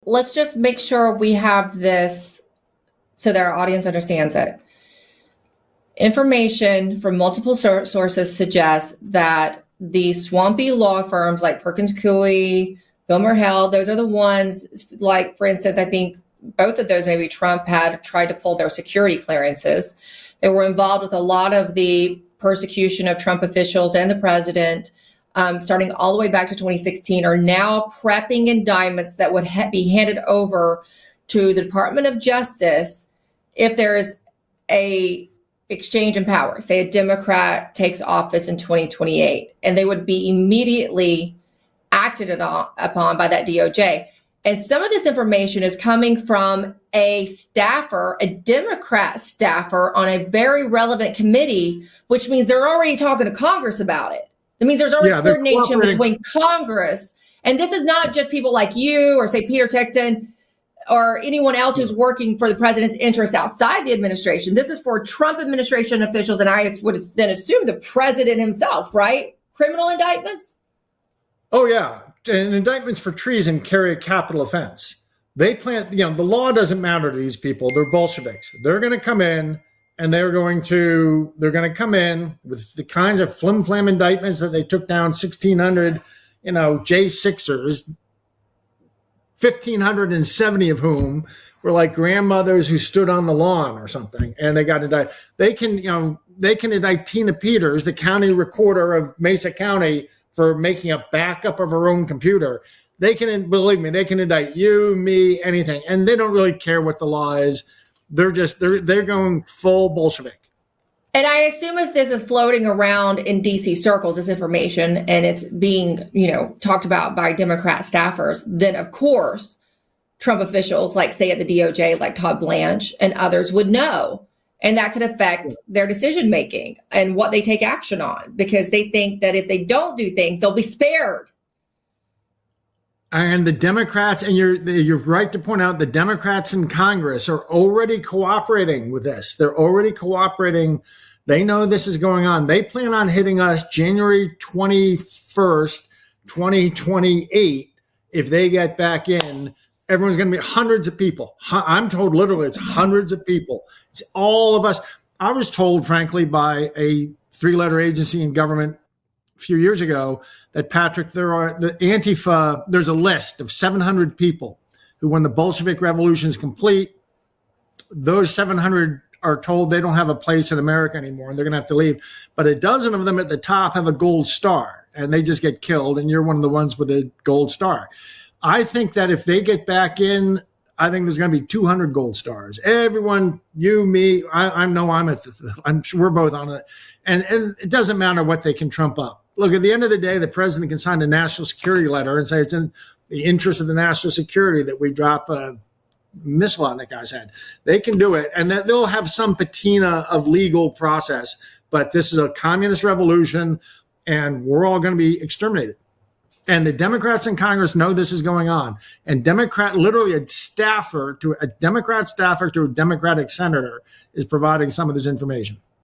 let's just make sure we have this so that our audience understands it. Information from multiple sources suggests that the swampy law firms like Perkins Coie, BOMBSHELL, those are the ones, like, for instance, I think both of those, maybe Trump had tried to pull their security clearances. They were involved with a lot of the persecution of Trump officials and the president, starting all the way back to 2016, are now prepping indictments that would be handed over to the Department of Justice if there is a exchange in power. Say a Democrat takes office in 2028, and they would be immediately acted upon by that DOJ. And some of this information is coming from a staffer, a Democrat staffer on a very relevant committee, which means they're already talking to Congress about it. It means there's already coordination between Congress. And this is not just people like you or, say, Peter Tickton or anyone else who's working for the president's interests outside the administration. This is for Trump administration officials, and I would then assume the president himself, right? Criminal indictments? Oh, yeah. And indictments for treason carry a capital offense. They plan, the law doesn't matter to these people. They're Bolsheviks. They're going to come in and they're going to come in with the kinds of flim-flam indictments that they took down 1,600, J6ers, 1,570 of whom were like grandmothers who stood on the lawn or something, and they got indicted. They can indict Tina Peters, the county recorder of Mesa County, for making a backup of her own computer. They can, believe me, they can indict you, me, anything. And they don't really care what the law is. They're going full Bolshevik. And I assume if this is floating around in DC circles, this information, and it's being, talked about by Democrat staffers, then of course, Trump officials, like say at the DOJ, like Todd Blanche and others, would know. And that could affect their decision making and what they take action on, because they think that if they don't do things, they'll be spared. And the Democrats, and you're right to point out, the Democrats in Congress are already cooperating with this. They're already cooperating. They know this is going on. They plan on hitting us January 21st, 2028. If they get back in, everyone's going to be hundreds of people. I'm told literally it's hundreds of people. It's all of us. I was told, frankly, by a 3-letter agency in government a few years ago that, Patrick, the Antifa, there's a list of 700 people who, when the Bolshevik Revolution is complete, those 700 are told they don't have a place in America anymore and they're going to have to leave. But a dozen of them at the top have a gold star and they just get killed. And you're one of the ones with a gold star. I think that if they get back in, I think there's going to be 200 gold stars. Everyone, you, me, I'm sure we're both on it. And it doesn't matter what they can trump up. Look, at the end of the day, the president can sign a national security letter and say it's in the interest of the national security that we drop a missile on that guy's head. They can do it, and that they'll have some patina of legal process. But this is a communist revolution, and we're all going to be exterminated. And the Democrats in Congress know this is going on. And literally a Democrat staffer to a Democratic senator is providing some of this information.